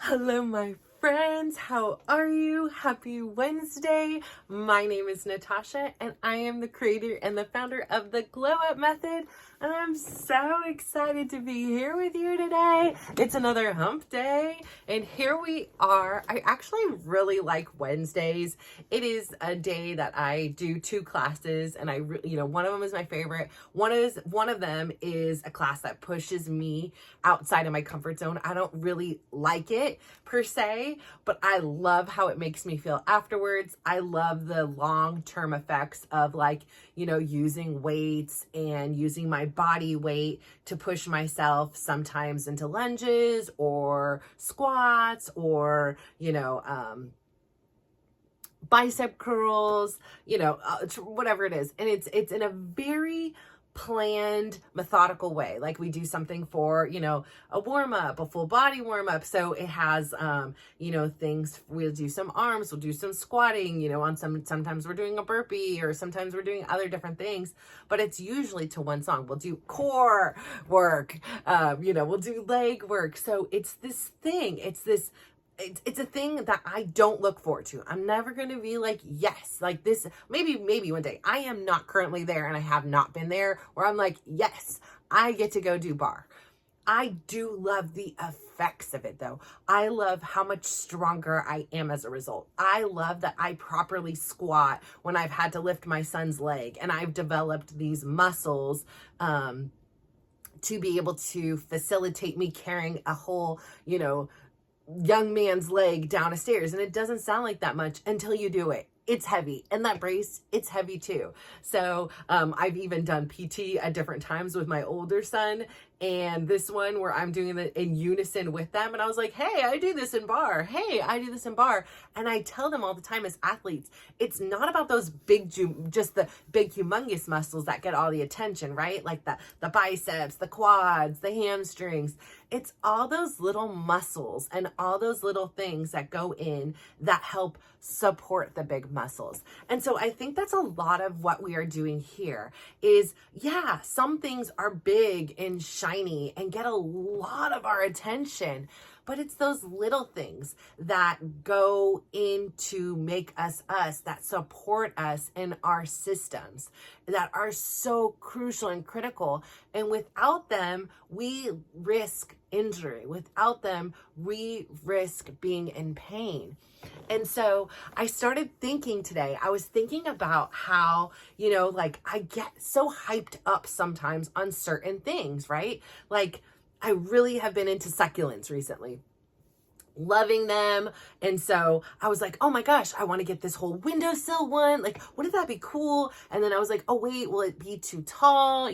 Hello, my friends. How are you? Happy Wednesday. My name is Natasha, and I am the creator and the founder of the Glow Up Method. And I'm so excited to be here with you today. It's another hump day, and here we are. I actually really like Wednesdays. It is a day that I do 2 classes, and one of them is my favorite. One of them is a class that pushes me outside of my comfort zone. I don't really like it per se, but I love how it makes me feel afterwards. I love the long-term effects of using weights and using my body weight to push myself sometimes into lunges or squats or, bicep curls, whatever it is. And it's in a very planned, methodical way. Like we do something for, a warm up, a full body warm up. So it has, things, we'll do some arms, we'll do some squatting, sometimes we're doing a burpee or sometimes we're doing other different things, but it's usually to one song. We'll do core work, we'll do leg work. So it's this thing, it's a thing that I don't look forward to. I'm never going to be like, yes, like this, maybe one day. I am not currently there, and I have not been there where I'm like, yes, I get to go do bar. I do love the effects of it though. I love how much stronger I am as a result. I love that I properly squat when I've had to lift my son's leg, and I've developed these muscles, to be able to facilitate me carrying a whole, young man's leg down a stairs. And it doesn't sound like that much until you do it. It's heavy. And that brace, it's heavy too. So I've even done PT at different times with my older son. And this one where I'm doing it in unison with them. And I was like, hey, I do this in bar. Hey, I do this in bar. And I tell them all the time as athletes, it's not about those just the big humongous muscles that get all the attention, right? Like the biceps, the quads, the hamstrings. It's all those little muscles and all those little things that go in that help support the big muscles. And so I think that's a lot of what we are doing here is, yeah, some things are big and shiny and get a lot of our attention, but it's those little things that go in to make us, that support us in our systems, that are so crucial and critical. And without them, we risk injury. Without them, we risk being in pain. And so I started thinking today, I was thinking about how, I get so hyped up sometimes on certain things, right? Like I really have been into succulents recently, loving them. And so I was like, oh my gosh, I want to get this whole windowsill one. Like, wouldn't that be cool? And then I was like, oh wait, will it be too tall?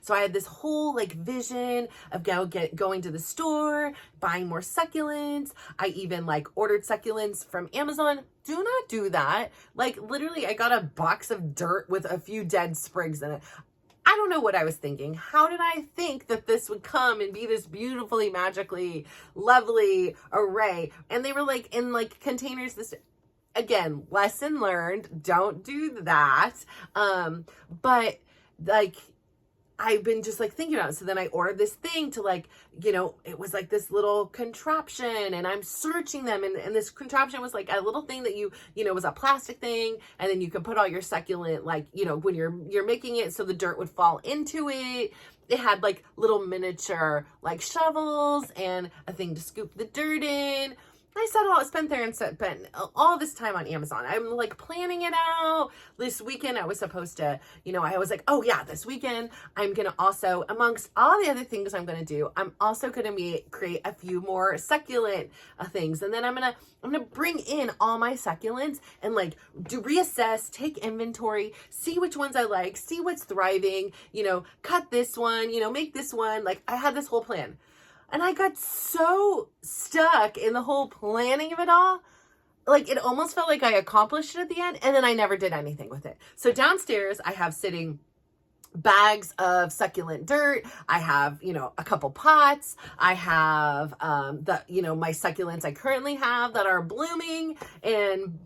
So I had this whole vision of going to the store, buying more succulents. I even ordered succulents from Amazon. Do not do that. Literally, I got a box of dirt with a few dead sprigs in it. I don't know what I was thinking. How did I think that this would come and be this beautifully, magically, lovely array? And they were in containers. This, again, lesson learned. Don't do that. But I've been just thinking about it. So then I ordered this thing to it was this little contraption, and I'm searching them. And this contraption was a little thing that was a plastic thing. And then you could put all your succulent, when you're making it so the dirt would fall into it. It had little miniature shovels and a thing to scoop the dirt in. I spent all this time on Amazon. I'm planning it out. This weekend I was supposed to, I was oh yeah, this weekend I'm going to also, amongst all the other things I'm going to do, I'm also going to create a few more succulent things. And then I'm going to bring in all my succulents and reassess, take inventory, see which ones I like, see what's thriving, cut this one, make this one. I had this whole plan. And I got so stuck in the whole planning of it all. It almost felt like I accomplished it at the end, and then I never did anything with it. So downstairs, I have sitting bags of succulent dirt. I have, a couple pots. I have, my succulents I currently have that are blooming and,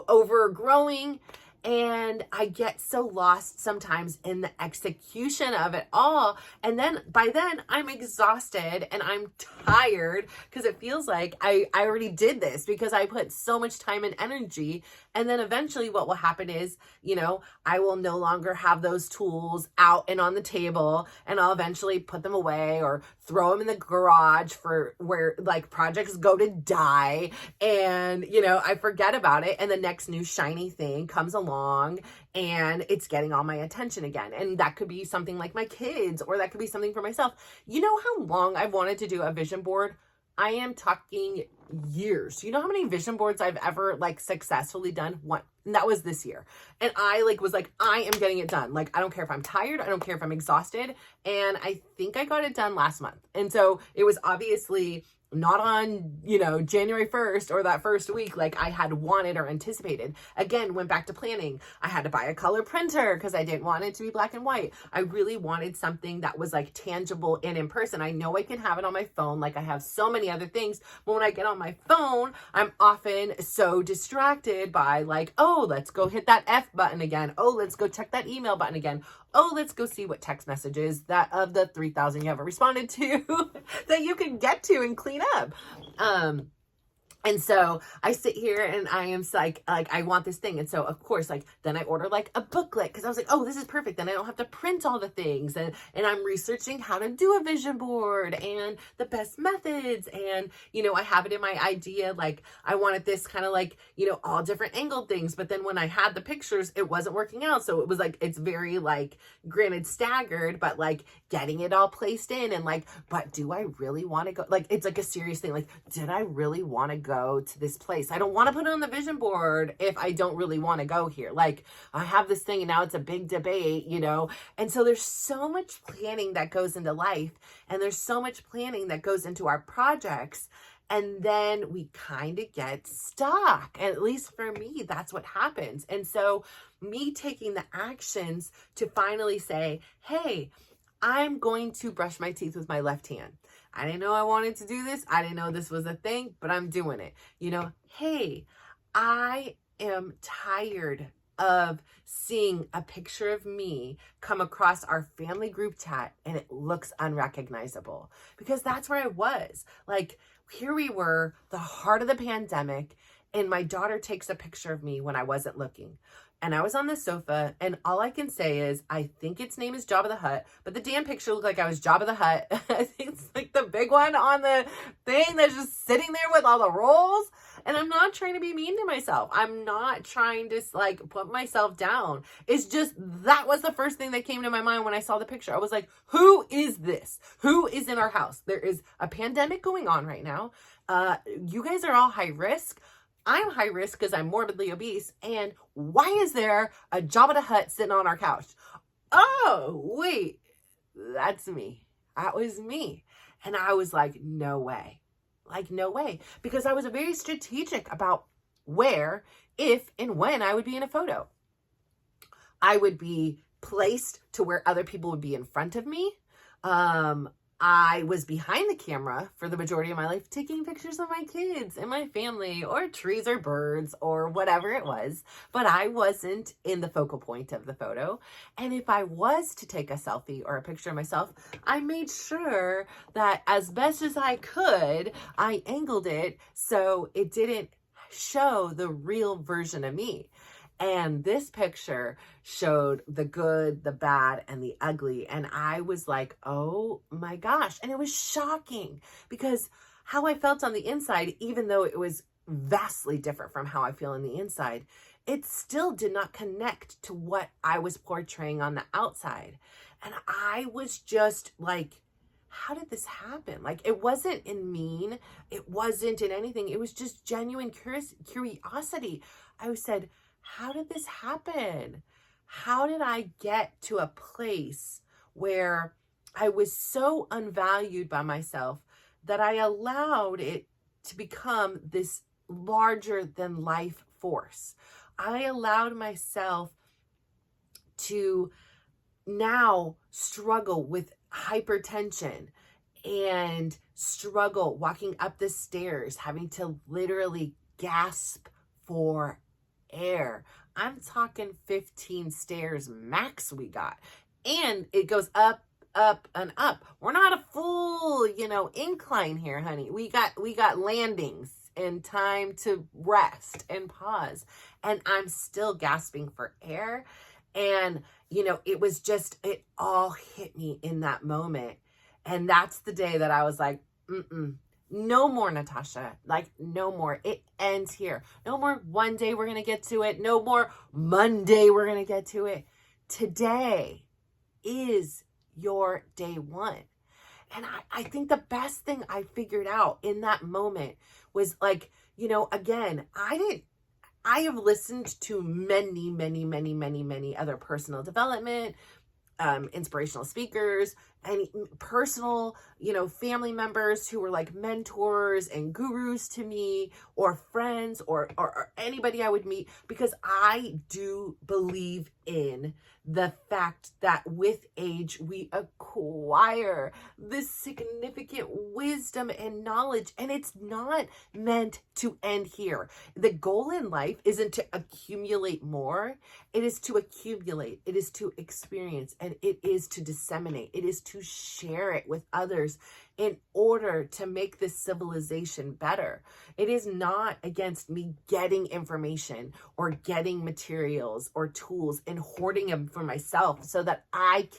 overgrowing. And I get so lost sometimes in the execution of it all. And then by then I'm exhausted and I'm tired because it feels like I already did this because I put so much time and energy. And then eventually what will happen is, I will no longer have those tools out and on the table, and I'll eventually put them away or throw them in the garage for where like projects go to die. And, I forget about it. And the next new shiny thing comes along and it's getting all my attention again. And that could be something like my kids, or that could be something for myself. You know how long I've wanted to do a vision board? I am talking years. You know how many vision boards I've ever like successfully done? One. And that was this year. And I was like, I am getting it done. Like, I don't care if I'm tired. I don't care if I'm exhausted. And I think I got it done last month. And so it was obviously not on, January 1st or that first week like I had wanted or anticipated. Again, went back to planning. I had to buy a color printer because I didn't want it to be black and white. I really wanted something that was like tangible and in person. I know I can have it on my phone like I have so many other things, but when I get on my phone, I'm often so distracted by like, oh, let's go hit that F button again. Oh, let's go check that email button again. Oh, let's go see what text messages that of the 3,000 you haven't responded to that you can get to and clean up. And so I sit here and I am like, I want this thing. And so of course, like, then I order like a booklet because I was like, oh, this is perfect. Then I don't have to print all the things. And I'm researching how to do a vision board and the best methods. And, I have it in my idea. Like I wanted this kind of like, all different angled things. But then when I had the pictures, it wasn't working out. So it was like, it's very like, granted staggered, but like getting it all placed in and like, but do I really want to go? Like, it's like a serious thing. Like, did I really want to go to this place? I don't want to put it on the vision board if I don't really want to go here. Like I have this thing and now it's a big debate, And so there's so much planning that goes into life, and there's so much planning that goes into our projects. And then we kind of get stuck. And at least for me, that's what happens. And so me taking the actions to finally say, hey, I'm going to brush my teeth with my left hand. I didn't know I wanted to do this. I didn't know this was a thing, but I'm doing it. Hey, I am tired of seeing a picture of me come across our family group chat and it looks unrecognizable, because that's where I was. Like, here we were, the heart of the pandemic, and my daughter takes a picture of me when I wasn't looking. And I was on the sofa, and all I can say is, I think its name is Jabba the Hutt, but the damn picture looked like I was Jabba the Hutt. I think it's like the big one on the thing that's just sitting there with all the rolls. And I'm not trying to be mean to myself. I'm not trying to like put myself down. It's just, that was the first thing that came to my mind when I saw the picture. I was like, who is this? Who is in our house? There is a pandemic going on right now. You guys are all high risk. I'm high risk because I'm morbidly obese. And why is there a Jabba the Hutt sitting on our couch? Oh, wait, that's me. That was me. And I was like, no way. Like, no way. Because I was very strategic about where, if, and when I would be in a photo. I would be placed to where other people would be in front of me. I was behind the camera for the majority of my life, taking pictures of my kids and my family, or trees or birds or whatever it was, but I wasn't in the focal point of the photo. And if I was to take a selfie or a picture of myself, I made sure that as best as I could, I angled it so it didn't show the real version of me. And this picture showed the good, the bad, and the ugly. And I was like, oh my gosh. And it was shocking because how I felt on the inside, even though it was vastly different from how I feel on the inside, it still did not connect to what I was portraying on the outside. And I was just like, how did this happen? Like, it wasn't in mean. It wasn't in anything. It was just genuine curiosity. I said, how did this happen? How did I get to a place where I was so unvalued by myself that I allowed it to become this larger than life force? I allowed myself to now struggle with hypertension and struggle walking up the stairs, having to literally gasp for air. I'm talking 15 stairs max we got. And it goes up, up, and up. We're not a full, incline here, honey. We got landings and time to rest and pause. And I'm still gasping for air. And, it all hit me in that moment. And that's the day that I was like, no more, Natasha. Like, no more. It ends here. No more one day we're going to get to it. No more Monday we're going to get to it. Today is your day one. And I think the best thing I figured out in that moment was like, again, I have listened to many, many, many, many, many other personal development, inspirational speakers, and personal, family members who were like mentors and gurus to me, or friends, or anybody I would meet, because I do believe in the fact that with age, we acquire this significant wisdom and knowledge, and it's not meant to end here. The goal in life isn't to accumulate more. It is to accumulate. It is to experience, and it is to disseminate. It is to share it with others in order to make this civilization better. It is not against me getting information or getting materials or tools and hoarding them for myself so that I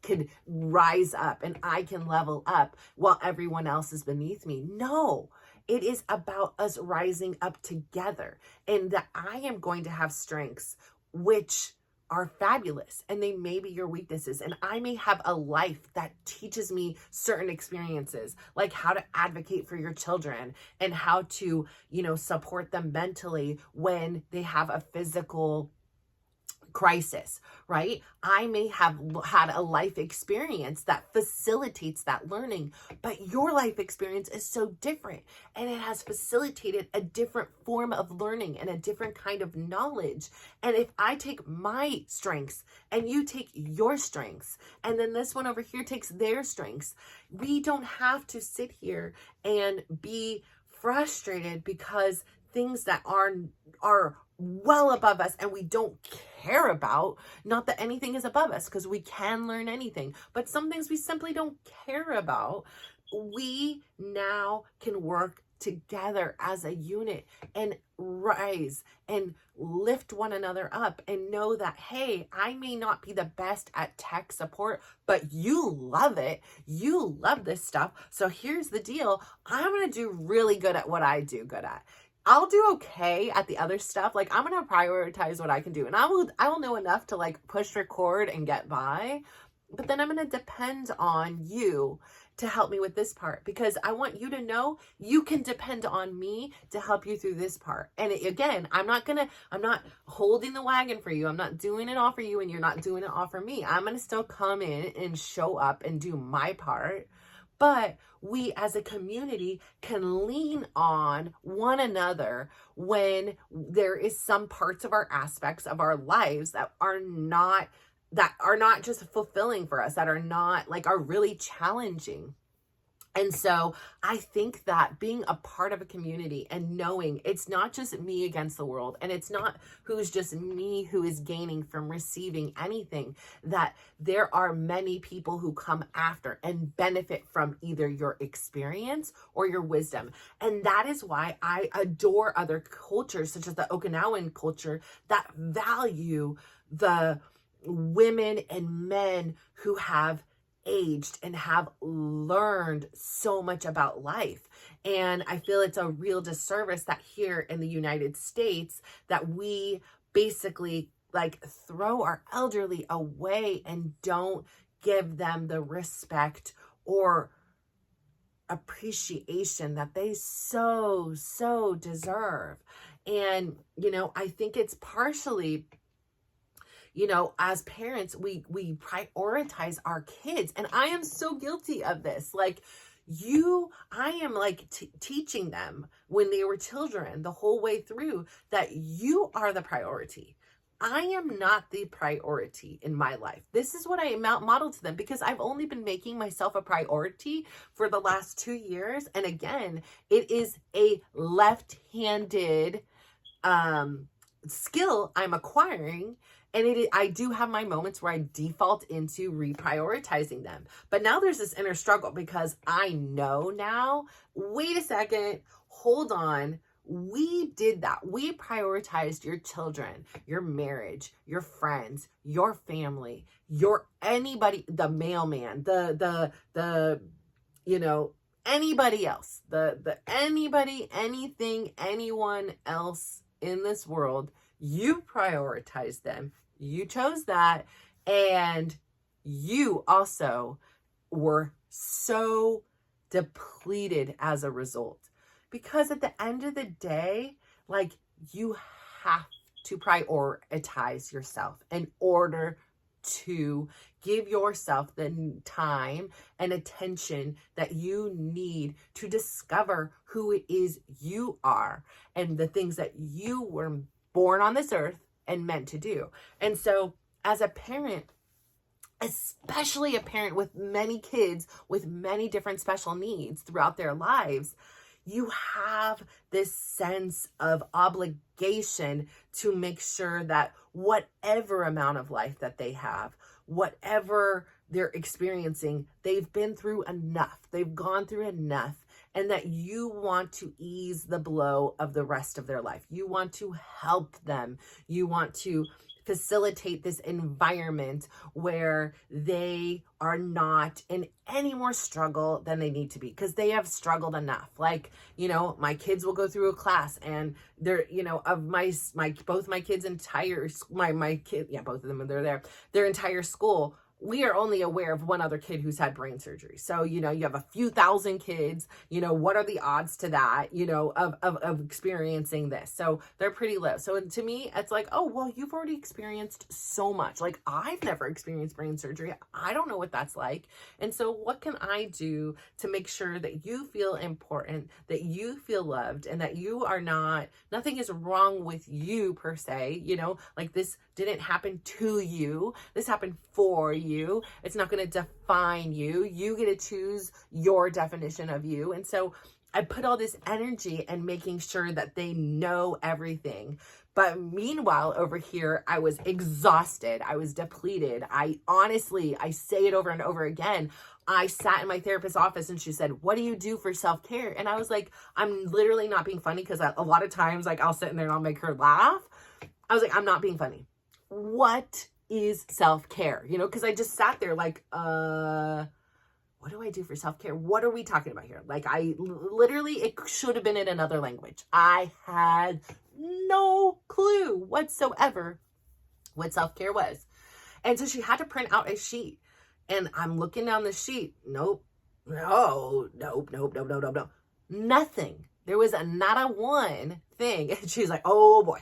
can rise up and I can level up while everyone else is beneath me. No, it is about us rising up together, and that I am going to have strengths which are fabulous, and they may be your weaknesses. And I may have a life that teaches me certain experiences, like how to advocate for your children and how to, support them mentally when they have a physical crisis, right? I may have had a life experience that facilitates that learning, but your life experience is so different, and it has facilitated a different form of learning and a different kind of knowledge. And if I take my strengths and you take your strengths, and then this one over here takes their strengths, we don't have to sit here and be frustrated because things that are well above us and we don't care about. Not that anything is above us, because we can learn anything, but some things we simply don't care about. We now can work together as a unit and rise and lift one another up and know that, hey, I may not be the best at tech support, but you love it. You love this stuff. So here's the deal. I'm going to do really good at what I do good at. I'll do okay at the other stuff. Like, I'm going to prioritize what I can do, and I will know enough to like push record and get by. But then I'm going to depend on you to help me with this part, because I want you to know you can depend on me to help you through this part. And again, I'm not holding the wagon for you. I'm not doing it all for you, and you're not doing it all for me. I'm going to still come in and show up and do my part. But we as a community can lean on one another when there is some parts of our aspects of our lives that are not just fulfilling for us, that are really challenging. And so I think that being a part of a community and knowing it's not just me against the world, and it's not who's just me who is gaining from receiving anything, that there are many people who come after and benefit from either your experience or your wisdom. And that is why I adore other cultures, such as the Okinawan culture, that value the women and men who have aged and have learned so much about life. And I feel it's a real disservice that here in the United States that we basically like throw our elderly away and don't give them the respect or appreciation that they so deserve. And I think it's partially, as parents, we prioritize our kids. And I am so guilty of this. Like, I am like teaching them when they were children the whole way through that you are the priority. I am not the priority in my life. This is what I model to them, because I've only been making myself a priority for the last 2 years. And again, it is a left-handed skill I'm acquiring. And I do have my moments where I default into reprioritizing them. But now there's this inner struggle because I know now, wait a second, hold on. We did that. We prioritized your children, your marriage, your friends, your family, your anybody, the mailman, anybody else, anybody, anything, anyone else in this world. You prioritized them. You chose that. And you also were so depleted as a result. Because at the end of the day, like, you have to prioritize yourself in order to give yourself the time and attention that you need to discover who it is you are and the things that you were born on this earth and meant to do. And so as a parent, especially a parent with many kids with many different special needs throughout their lives, you have this sense of obligation to make sure that whatever amount of life that they have, whatever they're experiencing, they've been through enough, they've gone through enough, and that you want to ease the blow of the rest of their life. You want to help them. You want to facilitate this environment where they are not in any more struggle than they need to be, because they have struggled enough. Like, my kids will go through a class and they're, of both my kids' entire, my kid, yeah, both of them, they're there, their entire school, we are only aware of one other kid who's had brain surgery. So, you have a few thousand kids, what are the odds to that, of experiencing this? So they're pretty low. So to me, it's like, oh, well, you've already experienced so much. Like, I've never experienced brain surgery. I don't know what that's like. And so what can I do to make sure that you feel important, that you feel loved, and that you are nothing is wrong with you per se, like, this didn't happen to you. This happened for you. It's not going to define you. You get to choose your definition of you. And so I put all this energy in making sure that they know everything. But meanwhile, over here, I was exhausted. I was depleted. I say it over and over again. I sat in my therapist's office and she said, "What do you do for self-care?" And I was like, I'm literally not being funny, because a lot of times, like, I'll sit in there and I'll make her laugh. I was like, I'm not being funny. What is self-care? Because I just sat there like, what do I do for self-care? What are we talking about here? Like, it should have been in another language. I had no clue whatsoever what self-care was. And so she had to print out a sheet. And I'm looking down the sheet. Nope. Nothing. There was not a one thing. And she's like, oh boy,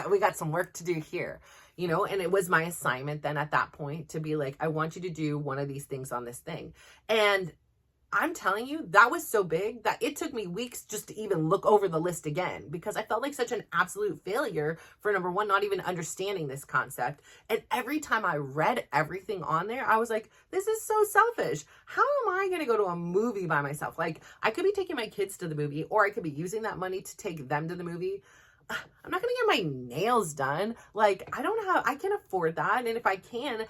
we got some work to do here. And it was my assignment then at that point to be like, I want you to do one of these things on this thing. And I'm telling you, that was so big that it took me weeks just to even look over the list again, because I felt like such an absolute failure for, number one, not even understanding this concept. And every time I read everything on there, I was like, this is so selfish. How am I going to go to a movie by myself? Like, I could be taking my kids to the movie, or I could be using that money to take them to the movie. I'm not going to get my nails done. Like, I can afford that. And if I can,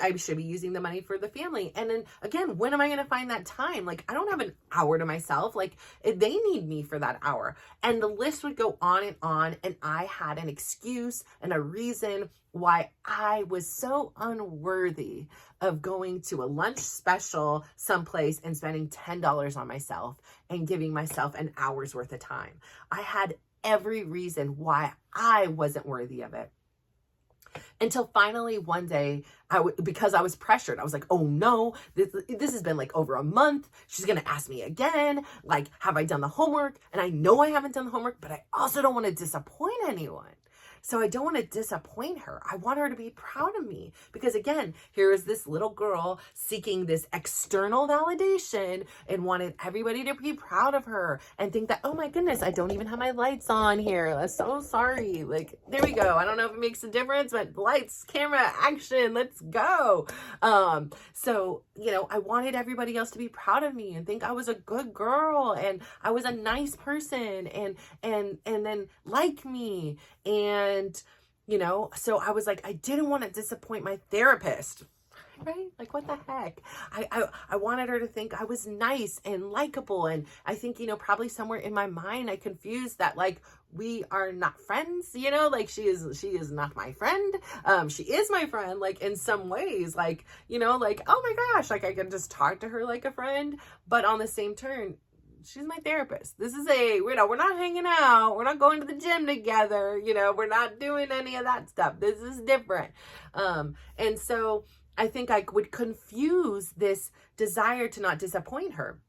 I should be using the money for the family. And then again, when am I going to find that time? Like, I don't have an hour to myself. Like, they need me for that hour. And the list would go on. And I had an excuse and a reason why I was so unworthy of going to a lunch special someplace and spending $10 on myself and giving myself an hour's worth of time. I had every reason why I wasn't worthy of it. Until finally one day, because I was pressured, I was like, oh no, this has been like over a month. She's going to ask me again, like, have I done the homework? And I know I haven't done the homework, but I also don't want to disappoint anyone. So I don't want to disappoint her. I want her to be proud of me, because again, here is this little girl seeking this external validation and wanted everybody to be proud of her and think that, oh my goodness, I don't even have my lights on here. I'm so sorry. Like, there we go. I don't know if it makes a difference, but lights, camera, action, let's go. So, I wanted everybody else to be proud of me and think I was a good girl and I was a nice person and then like me. And And, so I was like, I didn't want to disappoint my therapist. Right? Like, what the heck? I wanted her to think I was nice and likable. And I think, probably somewhere in my mind, I confused that, like, we are not friends, like she is not my friend. She is my friend, like, in some ways, like, like, oh my gosh, like I can just talk to her like a friend, but on the same turn, she's my therapist. This is we're not hanging out. We're not going to the gym together. We're not doing any of that stuff. This is different. And so I think I would confuse this desire to not disappoint her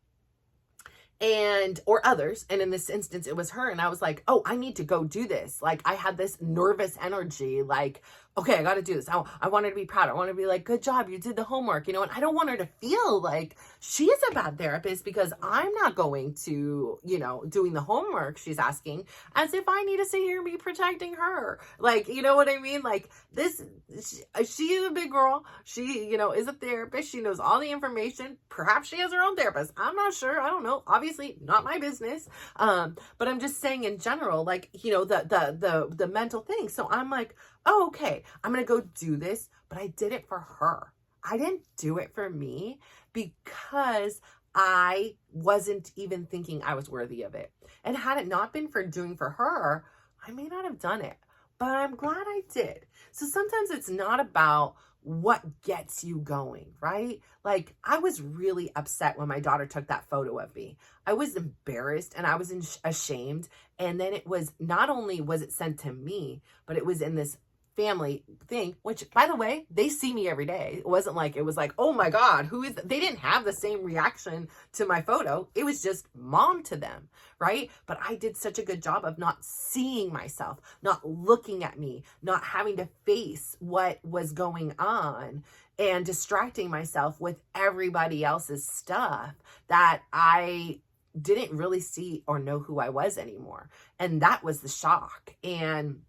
or others. And in this instance, it was her. And I was like, oh, I need to go do this. Like, I had this nervous energy, like, okay, I got to do this. I want her to be proud. I want her to be like, good job. You did the homework, and I don't want her to feel like she's a bad therapist because I'm not going to, doing the homework she's asking, as if I need to sit here and be protecting her. Like, you know what I mean? Like, she is a big girl. She, is a therapist. She knows all the information. Perhaps she has her own therapist. I'm not sure. I don't know. Obviously not my business. But I'm just saying in general, like, the mental thing. So I'm like, oh, okay, I'm going to go do this, but I did it for her. I didn't do it for me because I wasn't even thinking I was worthy of it. And had it not been for doing for her, I may not have done it, but I'm glad I did. So sometimes it's not about what gets you going, right? Like, I was really upset when my daughter took that photo of me. I was embarrassed and I was ashamed. And then it was, not only was it sent to me, but it was in this family thing, which, by the way, they see me every day. It wasn't like, it was like, oh my God, they didn't have the same reaction to my photo. It was just mom to them, right? But I did such a good job of not seeing myself, not looking at me, not having to face what was going on, and distracting myself with everybody else's stuff that I didn't really see or know who I was anymore. And that was the shock. And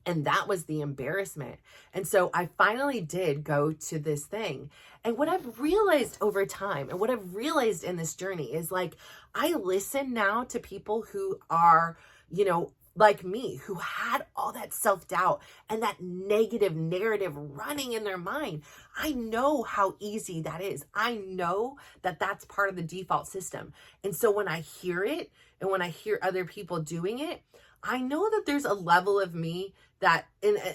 that was the embarrassment. And so I finally did go to this thing. And what I've realized over time, and what I've realized in this journey, is like, I listen now to people who are, like me, who had all that self-doubt and that negative narrative running in their mind. I know how easy that is. I know that that's part of the default system. And so when I hear it, and when I hear other people doing it, I know that there's a level of me that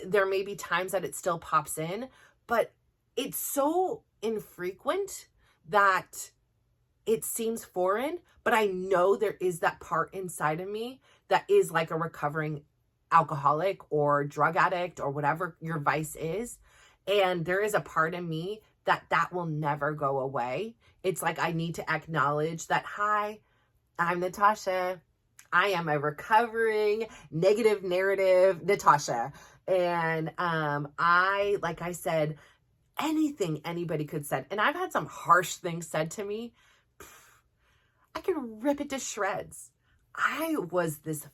there may be times that it still pops in, but it's so infrequent that it seems foreign. But I know there is that part inside of me that is like a recovering alcoholic or drug addict or whatever your vice is. And there is a part of me that will never go away. It's like, I need to acknowledge that, hi, I'm Natasha. I am a recovering negative narrative Natasha. And like I said, anything anybody could say, and I've had some harsh things said to me, I can rip it to shreds. I was this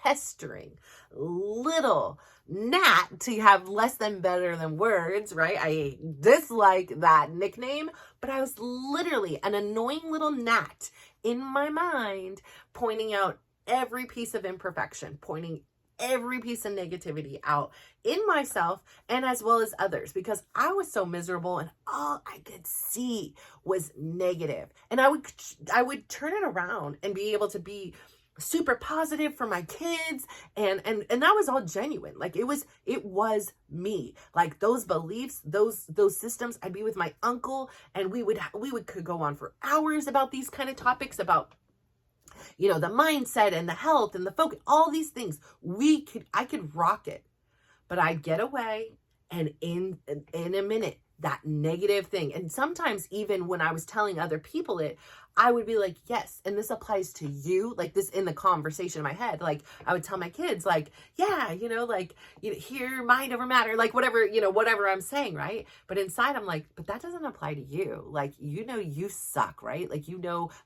pestering little gnat, to have less than better than words, right? I dislike that nickname, but I was literally an annoying little gnat in my mind, pointing out every piece of imperfection, pointing every piece of negativity out in myself and as well as others, because I was so miserable and all I could see was negative. And I would turn it around and be able to be super positive for my kids, and that was all genuine. Like, it was me. Like, those beliefs, those systems. I'd be with my uncle and we could go on for hours about these kind of topics, about the mindset and the health and the focus, all these things. I could rock it, but I'd get away, and in a minute, that negative thing. And sometimes even when I was telling other people it, I would be like, yes, and this applies to you, like this in the conversation in my head. Like, I would tell my kids, like, yeah, here, mind over matter, like whatever I'm saying, right? But inside I'm like, but that doesn't apply to you. Like, you suck, right? Like,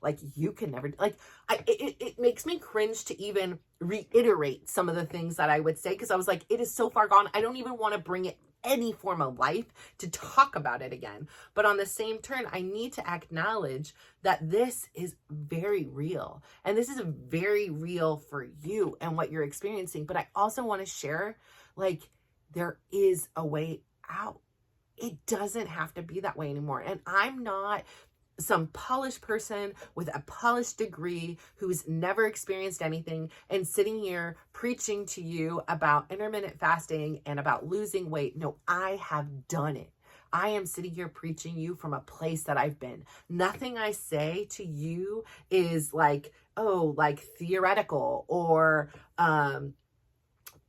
like you can never, like, it makes me cringe to even reiterate some of the things that I would say, because I was like, it is so far gone. I don't even want to bring it any form of life to talk about it again. But on the same turn, I need to acknowledge that this is very real. And this is very real for you and what you're experiencing. But I also want to share, like, there is a way out. It doesn't have to be that way anymore. And I'm not some polished person with a polished degree who's never experienced anything and sitting here preaching to you about intermittent fasting and about losing weight. No, I have done it. I am sitting here preaching you from a place that I've been. Nothing I say to you is like, oh, like theoretical or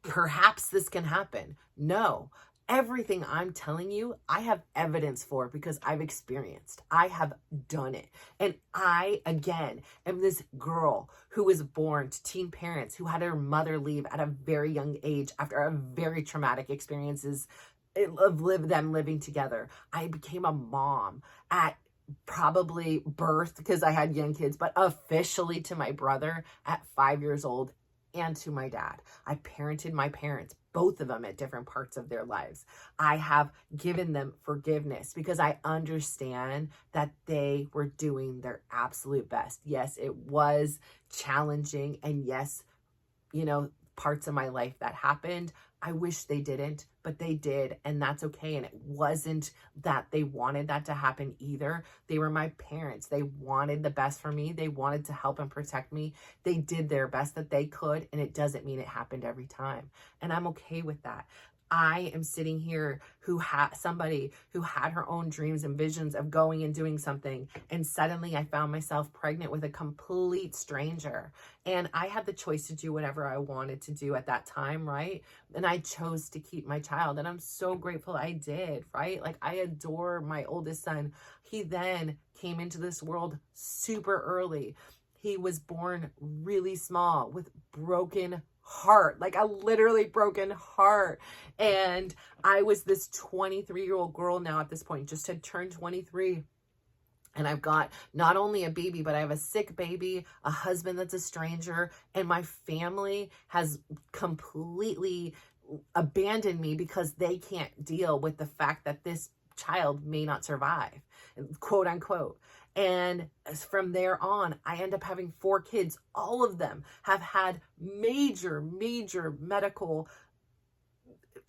perhaps this can happen. No. Everything I'm telling you, I have evidence for because I've experienced. I have done it. And I, again, am this girl who was born to teen parents who had her mother leave at a very young age after a very traumatic experiences of them living together. I became a mom at probably birth because I had young kids, but officially to my brother at 5 years old and to my dad. I parented my parents, both of them at different parts of their lives. I have given them forgiveness because I understand that they were doing their absolute best. Yes, it was challenging. And yes, you know, parts of my life that happened. I wish they didn't, but they did, and that's okay. And it wasn't that they wanted that to happen either. They were my parents. They wanted the best for me. They wanted to help and protect me. They did their best that they could, and it doesn't mean it happened every time. And I'm okay with that. I am sitting here who had somebody who had her own dreams and visions of going and doing something. And suddenly I found myself pregnant with a complete stranger. And I had the choice to do whatever I wanted to do at that time, right? And I chose to keep my child. And I'm so grateful I did, right? Like, I adore my oldest son. He then came into this world super early. He was born really small with broken heart, like a literally broken heart. And I was this 23-year-old girl now at this point, just had turned 23. And I've got not only a baby, but I have a sick baby, a husband that's a stranger, and my family has completely abandoned me because they can't deal with the fact that this child may not survive, quote unquote. And from there on, I end up having 4 kids. All of them have had major medical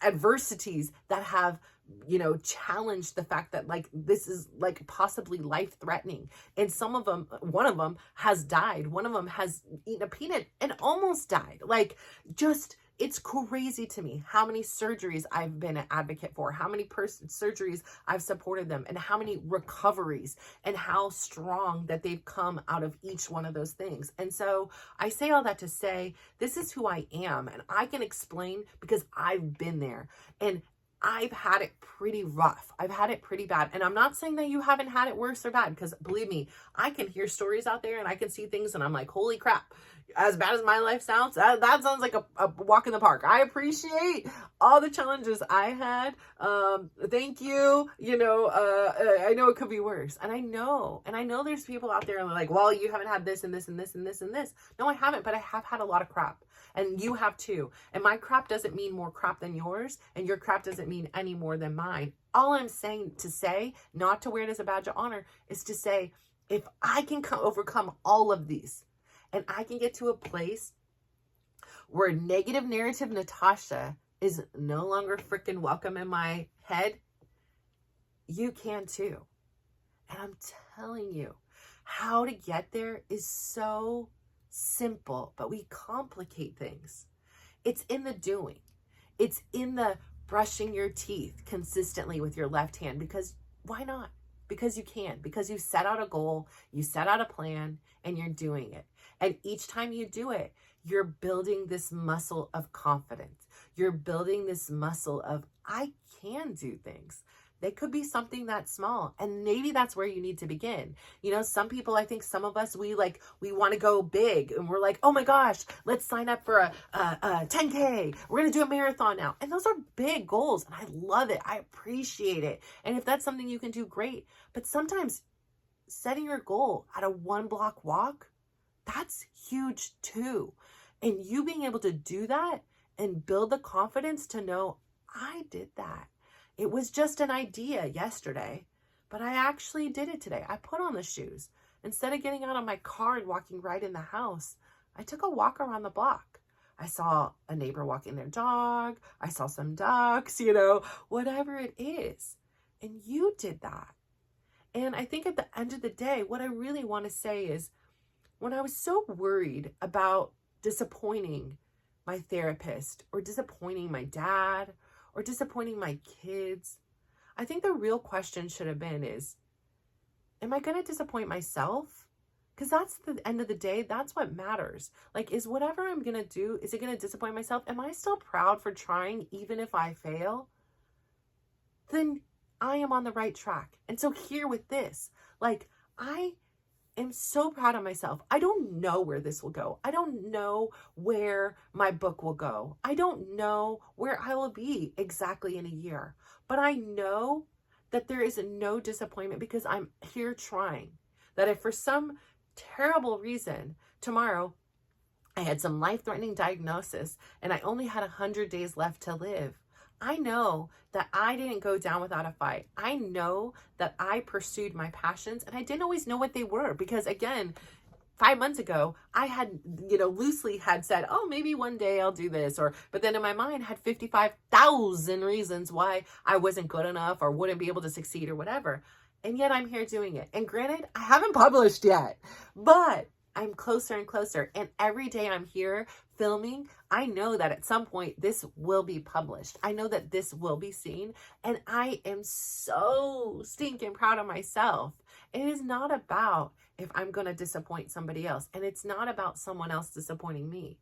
adversities that have, you know, challenged the fact that, like, this is like possibly life-threatening. And some of them, one of them has died. One of them has eaten a peanut and almost died. Like, just, it's crazy to me how many surgeries I've been an advocate for, how many surgeries I've supported them, and how many recoveries, and how strong that they've come out of each one of those things. And so I say all that to say, this is who I am, and I can explain because I've been there. And I've had it pretty rough. I've had it pretty bad. And I'm not saying that you haven't had it worse or bad, because believe me, I can hear stories out there and I can see things and I'm like, holy crap, as bad as my life sounds, that sounds like a walk in the park. I appreciate all the challenges I had. Thank you. You know, I know it could be worse. And I know there's people out there and they're like, well, you haven't had this and this and this and this and this. No, I haven't, but I have had a lot of crap. And you have too. And my crap doesn't mean more crap than yours. And your crap doesn't mean any more than mine. All I'm saying to say, not to wear it as a badge of honor, is to say, if I can overcome all of these, and I can get to a place where negative narrative Natasha is no longer freaking welcome in my head, you can too. And I'm telling you, how to get there is so simple, but we complicate things. It's in the doing. It's in the brushing your teeth consistently with your left hand, because why not? Because you can, because you set out a goal, you set out a plan, and you're doing it. And each time you do it, you're building this muscle of confidence. You're building this muscle of, I can do things. They could be something that small. And maybe that's where you need to begin. You know, some people, I think some of us, we want to go big and we're like, oh my gosh, let's sign up for a 10K. We're going to do a marathon now. And those are big goals. And I love it. I appreciate it. And if that's something you can do, great. But sometimes setting your goal at a 1-block walk, that's huge too. And you being able to do that and build the confidence to know, I did that. It was just an idea yesterday, but I actually did it today. I put on the shoes. Instead of getting out of my car and walking right in the house, I took a walk around the block. I saw a neighbor walking their dog. I saw some ducks, whatever it is. And you did that. And I think at the end of the day, what I really want to say is when I was so worried about disappointing my therapist or disappointing my dad or disappointing my kids, I think the real question should have been is, am I going to disappoint myself? Because that's the end of the day. That's what matters. Like, is whatever I'm going to do, is it going to disappoint myself? Am I still proud for trying even if I fail? Then I am on the right track. And so here with this, like, I am so proud of myself. I don't know where this will go. I don't know where my book will go. I don't know where I will be exactly in a year. But I know that there is no disappointment because I'm here trying. That if for some terrible reason tomorrow I had some life-threatening diagnosis and I only had 100 days left to live, I know that I didn't go down without a fight. I know that I pursued my passions and I didn't always know what they were because, again, 5 months ago, I had, loosely had said, oh, maybe one day I'll do this. But then in my mind had 55,000 reasons why I wasn't good enough or wouldn't be able to succeed or whatever. And yet I'm here doing it. And granted, I haven't published yet, but I'm closer and closer. And every day I'm here filming, I know that at some point this will be published. I know that this will be seen. And I am so stinking proud of myself. It is not about if I'm going to disappoint somebody else. And it's not about someone else disappointing me.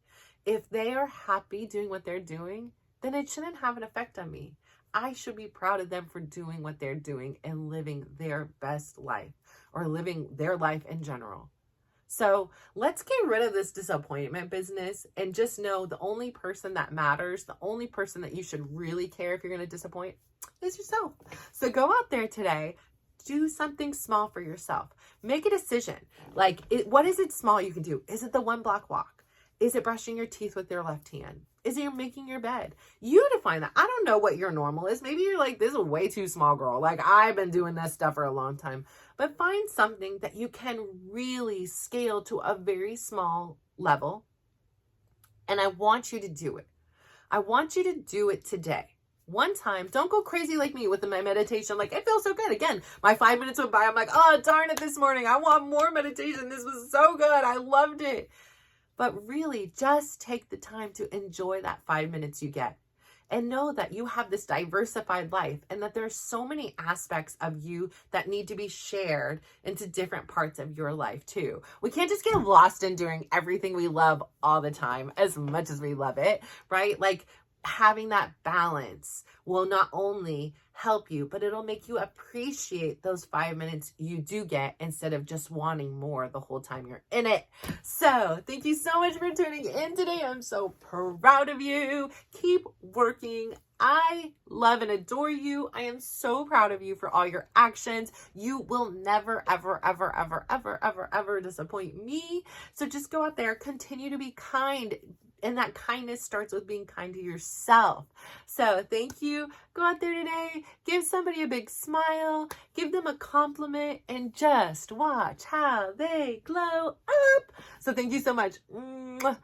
If they are happy doing what they're doing, then it shouldn't have an effect on me. I should be proud of them for doing what they're doing and living their best life or living their life in general. So let's get rid of this disappointment business and just know the only person that matters, the only person that you should really care if you're going to disappoint is yourself. So go out there today, do something small for yourself. Make a decision. What is it small you can do? Is it the 1 block walk? Is it brushing your teeth with your left hand? Is it making your bed? You define that. I don't know what your normal is. Maybe you're like, this is way too small, girl. Like, I've been doing this stuff for a long time. But find something that you can really scale to a very small level. And I want you to do it. I want you to do it today. One time. Don't go crazy like me with my meditation. Like, it feels so good. Again, my 5 minutes went by. I'm like, oh, darn it, this morning. I want more meditation. This was so good. I loved it. But really, just take the time to enjoy that 5 minutes you get. And know that you have this diversified life and that there's so many aspects of you that need to be shared into different parts of your life too. We can't just get lost in doing everything we love all the time as much as we love it, right? Like, having that balance will not only help you, but it'll make you appreciate those 5 minutes you do get instead of just wanting more the whole time you're in it. So thank you so much for tuning in today. I'm so proud of you. Keep working. I love and adore you. I am so proud of you for all your actions. You will never, ever, ever, ever, ever, ever, ever disappoint me. So just go out there, continue to be kind. And that kindness starts with being kind to yourself. So thank you. Go out there today, give somebody a big smile, give them a compliment, and just watch how they glow up. So thank you so much. Mwah.